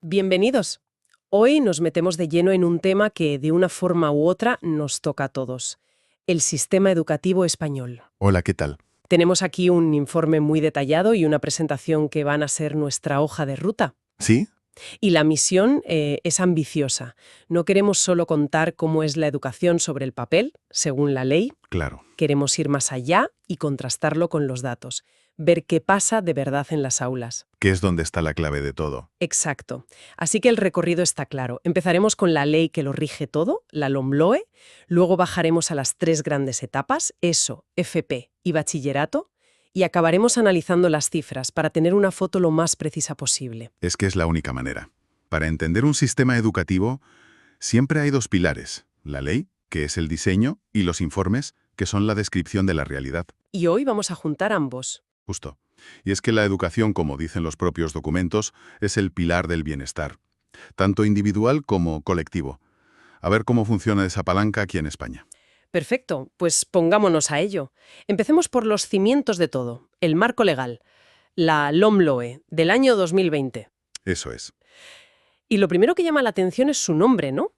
Bienvenidos. Hoy nos metemos de lleno en un tema que, de una forma u otra, nos toca a todos: el sistema educativo español. Hola, ¿qué tal? Tenemos aquí un informe muy detallado y una presentación que van a ser nuestra hoja de ruta. ¿Sí? Y la misión es ambiciosa. No queremos solo contar cómo es la educación sobre el papel, según la ley. Claro. Queremos ir más allá y contrastarlo con los datos. Ver qué pasa de verdad en las aulas. ¿Qué es donde está la clave de todo? Exacto. Así que el recorrido está claro. Empezaremos con la ley que lo rige todo, la LOMLOE. Luego bajaremos a las tres grandes etapas: ESO, FP y bachillerato. Y acabaremos analizando las cifras para tener una foto lo más precisa posible. Es que es la única manera. Para entender un sistema educativo, siempre hay dos pilares: la ley, que es el diseño, y los informes, que son la descripción de la realidad. Y hoy vamos a juntar ambos. Justo. Y es que la educación, como dicen los propios documentos, es el pilar del bienestar, tanto individual como colectivo. A ver cómo funciona esa palanca aquí en España. Perfecto, pues pongámonos a ello. Empecemos por los cimientos de todo: el marco legal, la LOMLOE, del año 2020. Eso es. Y lo primero que llama la atención es su nombre, ¿no?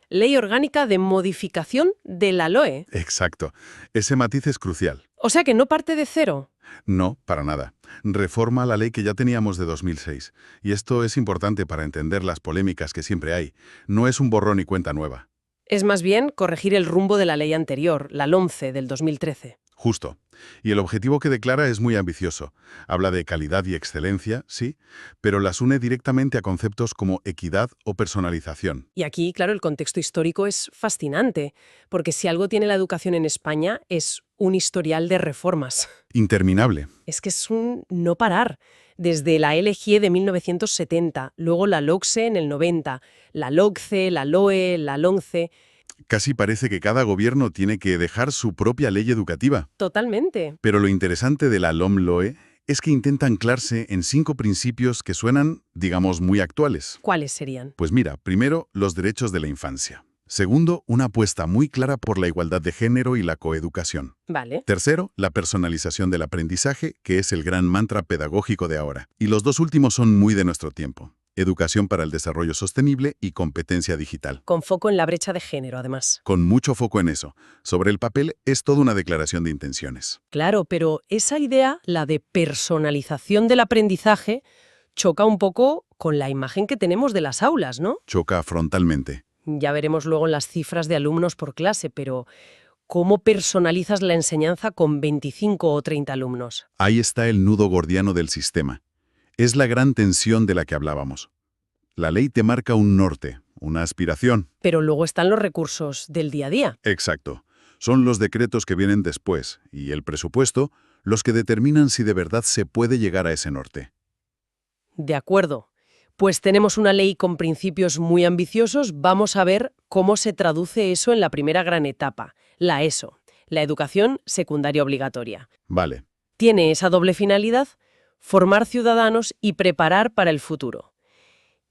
Ley Orgánica de Modificación de la LOE. Exacto. Ese matiz es crucial. O sea que no parte de cero. No, para nada. Reforma la ley que ya teníamos de 2006. Y esto es importante para entender las polémicas que siempre hay. No es un borrón y cuenta nueva. Es más bien corregir el rumbo de la ley anterior, la LOMCE del 2013. Justo. Y el objetivo que declara es muy ambicioso. Habla de calidad y excelencia, sí, pero las une directamente a conceptos como equidad o personalización. Y aquí, claro, el contexto histórico es fascinante, porque si algo tiene la educación en España es un historial de reformas. Interminable. Es que es un no parar. Desde la LGE de 1970, luego la LOCSE en el 90, la LOCCE, la LOE, la LONCE. Casi parece que cada gobierno tiene que dejar su propia ley educativa. Totalmente. Pero lo interesante de la LOMLOE es que intenta anclarse en 5 principios que suenan, digamos, muy actuales. ¿Cuáles serían? Pues mira, primero, los derechos de la infancia. Segundo, una apuesta muy clara por la igualdad de género y la coeducación. Vale. Tercero, la personalización del aprendizaje, que es el gran mantra pedagógico de ahora. Y los dos últimos son muy de nuestro tiempo: educación para el desarrollo sostenible y competencia digital. Con foco en la brecha de género, además. Con mucho foco en eso. Sobre el papel es toda una declaración de intenciones. Claro, pero esa idea, la de personalización del aprendizaje, choca un poco con la imagen que tenemos de las aulas, ¿no? Choca frontalmente. Ya veremos luego las cifras de alumnos por clase, pero ¿cómo personalizas la enseñanza con 25 o 30 alumnos? Ahí está el nudo gordiano del sistema. Es la gran tensión de la que hablábamos. La ley te marca un norte, una aspiración. Pero luego están los recursos del día a día. Exacto. Son los decretos que vienen después, y el presupuesto, los que determinan si de verdad se puede llegar a ese norte. De acuerdo. Pues tenemos una ley con principios muy ambiciosos. Vamos a ver cómo se traduce eso en la primera gran etapa, la ESO, la educación secundaria obligatoria. Vale. Tiene esa doble finalidad: formar ciudadanos y preparar para el futuro.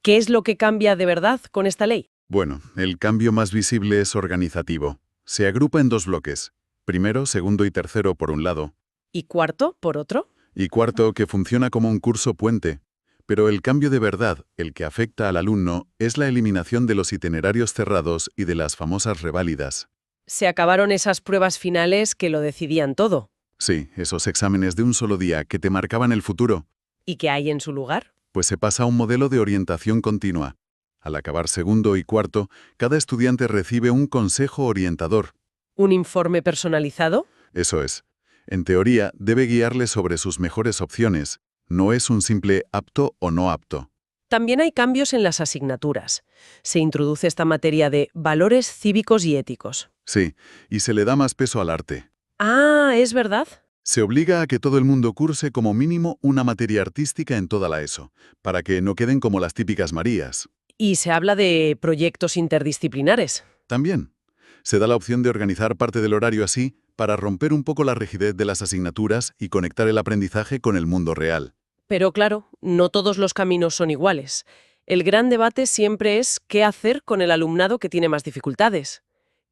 ¿Qué es lo que cambia de verdad con esta ley? Bueno, el cambio más visible es organizativo. Se agrupa en 2 bloques. Primero, segundo y tercero por un lado. ¿Y cuarto, por otro? Y cuarto, que funciona como un curso puente. Pero el cambio de verdad, el que afecta al alumno, es la eliminación de los itinerarios cerrados y de las famosas reválidas. Se acabaron esas pruebas finales que lo decidían todo. Sí, esos exámenes de un solo día que te marcaban el futuro. ¿Y qué hay en su lugar? Pues se pasa a un modelo de orientación continua. Al acabar segundo y cuarto, cada estudiante recibe un consejo orientador. ¿Un informe personalizado? Eso es. En teoría, debe guiarle sobre sus mejores opciones. No es un simple apto o no apto. También hay cambios en las asignaturas. Se introduce esta materia de valores cívicos y éticos. Sí, y se le da más peso al arte. Ah, ¿es verdad? Se obliga a que todo el mundo curse como mínimo una materia artística en toda la ESO, para que no queden como las típicas Marías. Y se habla de proyectos interdisciplinares. También, se da la opción de organizar parte del horario así para romper un poco la rigidez de las asignaturas y conectar el aprendizaje con el mundo real. Pero claro, no todos los caminos son iguales. El gran debate siempre es qué hacer con el alumnado que tiene más dificultades.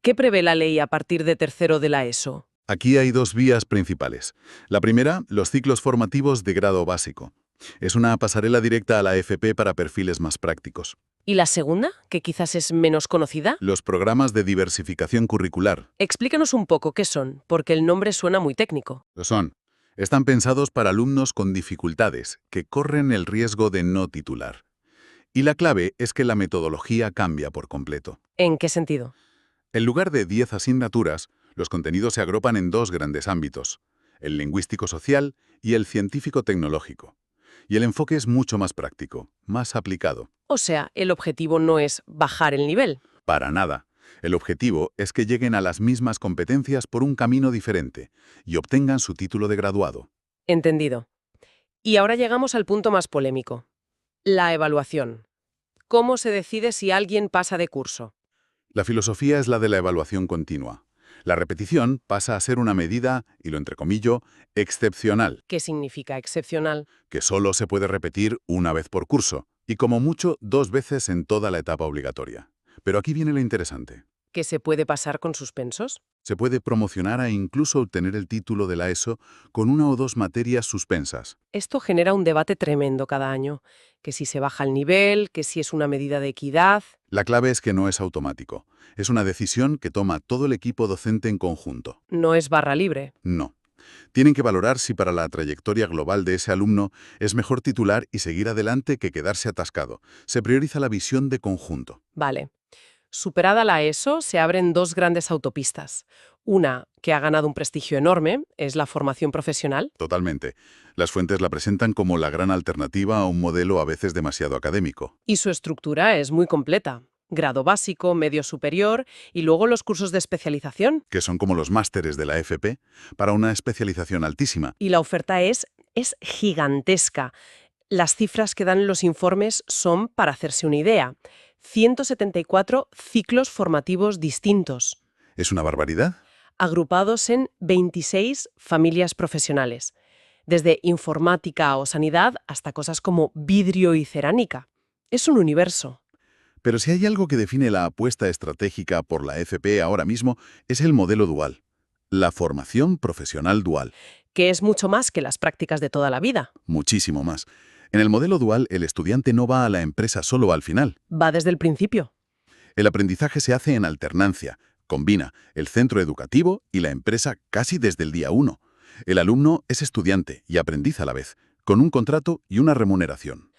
¿Qué prevé la ley a partir de tercero de la ESO? Aquí hay 2 vías principales. La primera, los ciclos formativos de grado básico. Es una pasarela directa a la FP para perfiles más prácticos. ¿Y la segunda, que quizás es menos conocida? Los programas de diversificación curricular. Explícanos un poco qué son, porque el nombre suena muy técnico. Lo son. Están pensados para alumnos con dificultades, que corren el riesgo de no titular. Y la clave es que la metodología cambia por completo. ¿En qué sentido? En lugar de 10 asignaturas, los contenidos se agrupan en dos grandes ámbitos, el lingüístico-social y el científico-tecnológico. Y el enfoque es mucho más práctico, más aplicado. O sea, el objetivo no es bajar el nivel. Para nada. El objetivo es que lleguen a las mismas competencias por un camino diferente y obtengan su título de graduado. Entendido. Y ahora llegamos al punto más polémico. La evaluación. ¿Cómo se decide si alguien pasa de curso? La filosofía es la de la evaluación continua. La repetición pasa a ser una medida, y lo entrecomillo, excepcional, ¿Qué significa excepcional? que solo se puede repetir una vez por curso, y como mucho 2 veces en toda la etapa obligatoria. Pero aquí viene lo interesante. ¿Que se puede pasar con suspensos? Se puede promocionar e incluso obtener el título de la ESO con 1 o 2 materias suspensas. Esto genera un debate tremendo cada año. Que si se baja el nivel, que si es una medida de equidad. La clave es que no es automático. Es una decisión que toma todo el equipo docente en conjunto. No es barra libre. No. Tienen que valorar si para la trayectoria global de ese alumno es mejor titular y seguir adelante que quedarse atascado. Se prioriza la visión de conjunto. Vale. Superada la ESO, se abren dos grandes autopistas. Una, que ha ganado un prestigio enorme, es la formación profesional. Totalmente. Las fuentes la presentan como la gran alternativa a un modelo a veces demasiado académico. Y su estructura es muy completa. Grado básico, medio superior y luego los cursos de especialización. Que son como los másteres de la FP, para una especialización altísima. Y la oferta es gigantesca. Las cifras que dan los informes son, para hacerse una idea, 174 ciclos formativos distintos, ¿Es una barbaridad? agrupados en 26 familias profesionales, desde informática o sanidad hasta cosas como vidrio y cerámica. Es un universo. Pero si hay algo que define la apuesta estratégica por la FP ahora mismo, es el modelo dual. La formación profesional dual. Que es mucho más que las prácticas de toda la vida. Muchísimo más. En el modelo dual, el estudiante no va a la empresa solo al final. Va desde el principio. El aprendizaje se hace en alternancia. Combina el centro educativo y la empresa casi desde el día 1. El alumno es estudiante y aprendiz a la vez, con un contrato y una remuneración.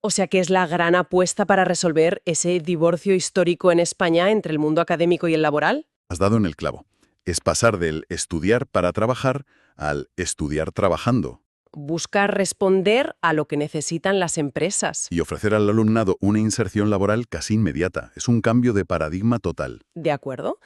O sea que es la gran apuesta para resolver ese divorcio histórico en España entre el mundo académico y el laboral. Has dado en el clavo. Es pasar del estudiar para trabajar al estudiar trabajando. Buscar responder a lo que necesitan las empresas. Y ofrecer al alumnado una inserción laboral casi inmediata. Es un cambio de paradigma total. ¿De acuerdo?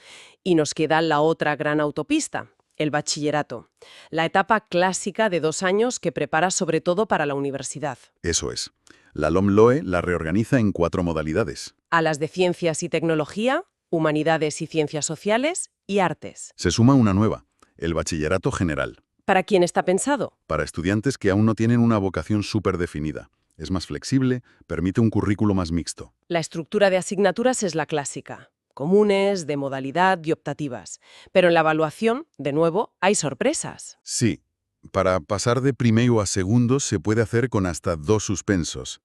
Y nos queda la otra gran autopista, el bachillerato. La etapa clásica de 2 años que prepara sobre todo para la universidad. Eso es. La LOMLOE la reorganiza en 4 modalidades. A las de ciencias y tecnología, humanidades y ciencias sociales y artes. Se suma una nueva, el bachillerato general. ¿Para quién está pensado? Para estudiantes que aún no tienen una vocación súper definida. Es más flexible, permite un currículo más mixto. La estructura de asignaturas es la clásica. Comunes, de modalidad y optativas. Pero en la evaluación, de nuevo, hay sorpresas. Sí, para pasar de primero a segundo se puede hacer con hasta 2 suspensos.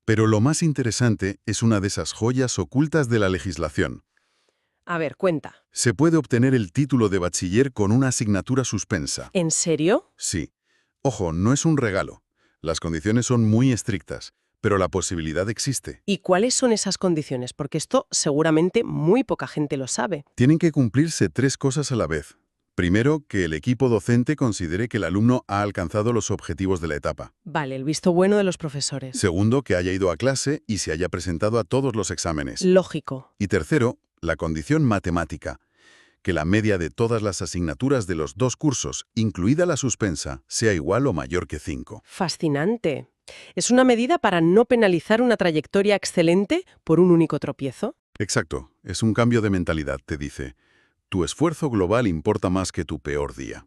Pero lo más interesante es una de esas joyas ocultas de la legislación. A ver, cuenta. Se puede obtener el título de bachiller con una asignatura suspensa. ¿En serio? Sí. Ojo, no es un regalo. Las condiciones son muy estrictas, pero la posibilidad existe. ¿Y cuáles son esas condiciones? Porque esto seguramente muy poca gente lo sabe. Tienen que cumplirse 3 cosas a la vez. Primero, que el equipo docente considere que el alumno ha alcanzado los objetivos de la etapa. Vale, el visto bueno de los profesores. Segundo, que haya ido a clase y se haya presentado a todos los exámenes. Lógico. Y tercero, la condición matemática, que la media de todas las asignaturas de los 2 cursos, incluida la suspensa, sea igual o mayor que 5. Fascinante. ¿Es una medida para no penalizar una trayectoria excelente por un único tropiezo? Exacto, es un cambio de mentalidad, te dice. Tu esfuerzo global importa más que tu peor día.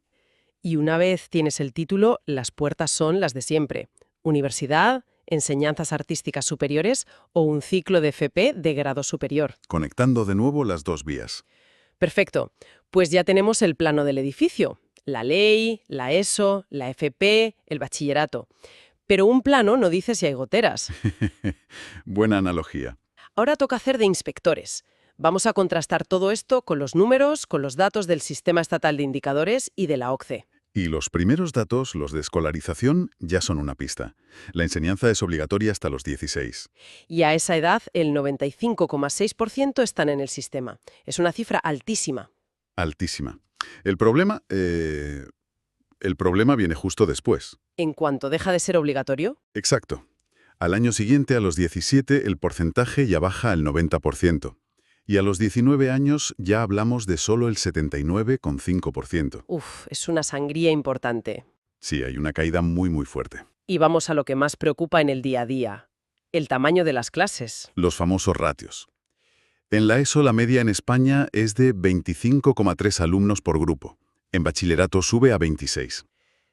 Y una vez tienes el título, las puertas son las de siempre. Universidad, enseñanzas artísticas superiores o un ciclo de FP de grado superior. Conectando de nuevo las 2 vías. Perfecto. Pues ya tenemos el plano del edificio. La ley, la ESO, la FP, el bachillerato. Pero un plano no dice si hay goteras. Buena analogía. Ahora toca hacer de inspectores. Vamos a contrastar todo esto con los números, con los datos del Sistema Estatal de Indicadores y de la OCDE. Y los primeros datos, los de escolarización, ya son una pista. La enseñanza es obligatoria hasta los 16. Y a esa edad, el 95,6% están en el sistema. Es una cifra altísima. Altísima. El problema viene justo después. En cuanto deja de ser obligatorio, Exacto. Al año siguiente, a los 17, el porcentaje ya baja al 90%. Y a los 19 años ya hablamos de solo el 79,5%. es una sangría importante. Sí, hay una caída muy, muy fuerte. Y vamos a lo que más preocupa en el día a día, el tamaño de las clases. Los famosos ratios. En la ESO la media en España es de 25,3 alumnos por grupo. En bachillerato sube a 26.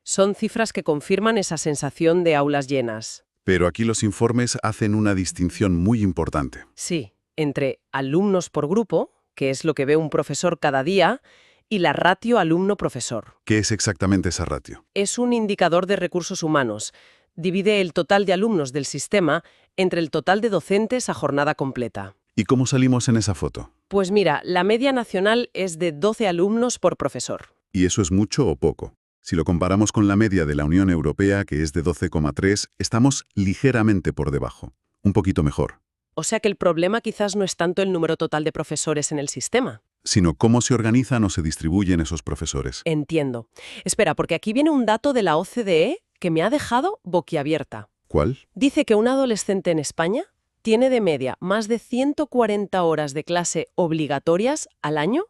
Son cifras que confirman esa sensación de aulas llenas. Pero aquí los informes hacen una distinción muy importante. Sí, entre alumnos por grupo, que es lo que ve un profesor cada día, y la ratio alumno-profesor. ¿Qué es exactamente esa ratio? Es un indicador de recursos humanos. Divide el total de alumnos del sistema entre el total de docentes a jornada completa. ¿Y cómo salimos en esa foto? Pues mira, la media nacional es de 12 alumnos por profesor. ¿Y eso es mucho o poco? Si lo comparamos con la media de la Unión Europea, que es de 12,3, estamos ligeramente por debajo. Un poquito mejor. O sea que el problema quizás no es tanto el número total de profesores en el sistema. Sino cómo se organizan o se distribuyen esos profesores. Entiendo. Espera, porque aquí viene un dato de la OCDE que me ha dejado boquiabierta. ¿Cuál? Dice que un adolescente en España tiene de media más de 140 horas de clase obligatorias al año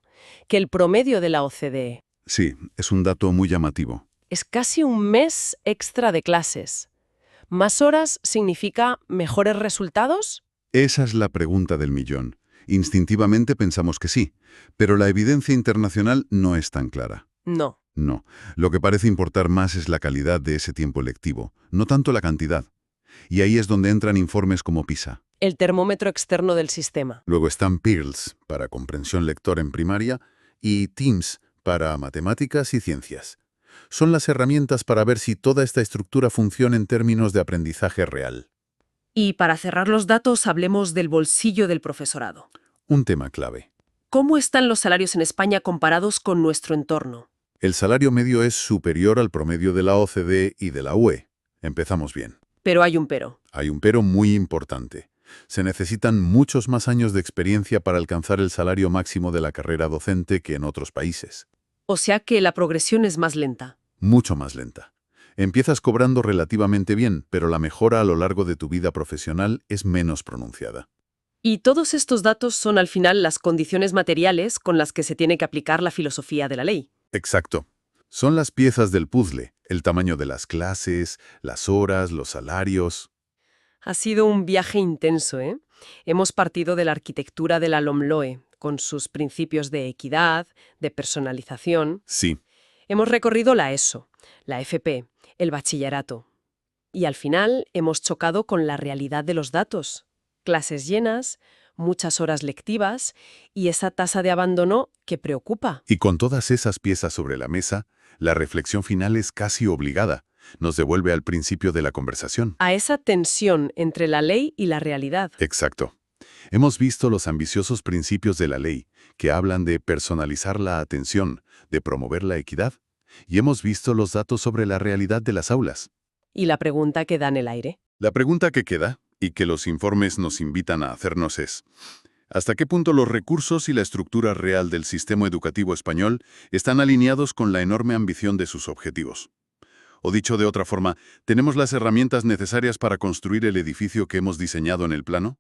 que el promedio de la OCDE. Sí, es un dato muy llamativo. Es casi un mes extra de clases. ¿Más horas significa mejores resultados? Esa es la pregunta del millón. Instintivamente pensamos que sí, pero la evidencia internacional no es tan clara. No. No, lo que parece importar más es la calidad de ese tiempo lectivo, no tanto la cantidad. Y ahí es donde entran informes como PISA. El termómetro externo del sistema. Luego están PIRLS, para comprensión lectora en primaria, y TIMSS, para matemáticas y ciencias. Son las herramientas para ver si toda esta estructura funciona en términos de aprendizaje real. Y para cerrar los datos, hablemos del bolsillo del profesorado. Un tema clave. ¿Cómo están los salarios en España comparados con nuestro entorno? El salario medio es superior al promedio de la OCDE y de la UE. Empezamos bien. Pero hay un pero. Hay un pero muy importante. Se necesitan muchos más años de experiencia para alcanzar el salario máximo de la carrera docente que en otros países. O sea que la progresión es más lenta. Mucho más lenta. Empiezas cobrando relativamente bien, pero la mejora a lo largo de tu vida profesional es menos pronunciada. Y todos estos datos son al final las condiciones materiales con las que se tiene que aplicar la filosofía de la ley. Exacto. Son las piezas del puzzle, el tamaño de las clases, las horas, los salarios. Ha sido un viaje intenso, ¿eh? Hemos partido de la arquitectura de la LOMLOE, con sus principios de equidad, de personalización. Sí. Hemos recorrido la ESO, la FP, el bachillerato. Y al final hemos chocado con la realidad de los datos. Clases llenas, muchas horas lectivas y esa tasa de abandono que preocupa. Y con todas esas piezas sobre la mesa, la reflexión final es casi obligada. Nos devuelve al principio de la conversación. A esa tensión entre la ley y la realidad. Exacto. Hemos visto los ambiciosos principios de la ley, que hablan de personalizar la atención, de promover la equidad, y hemos visto los datos sobre la realidad de las aulas. Y la pregunta queda en el aire. La pregunta que queda, y que los informes nos invitan a hacernos es, ¿hasta qué punto los recursos y la estructura real del sistema educativo español están alineados con la enorme ambición de sus objetivos? O dicho de otra forma, ¿tenemos las herramientas necesarias para construir el edificio que hemos diseñado en el plano?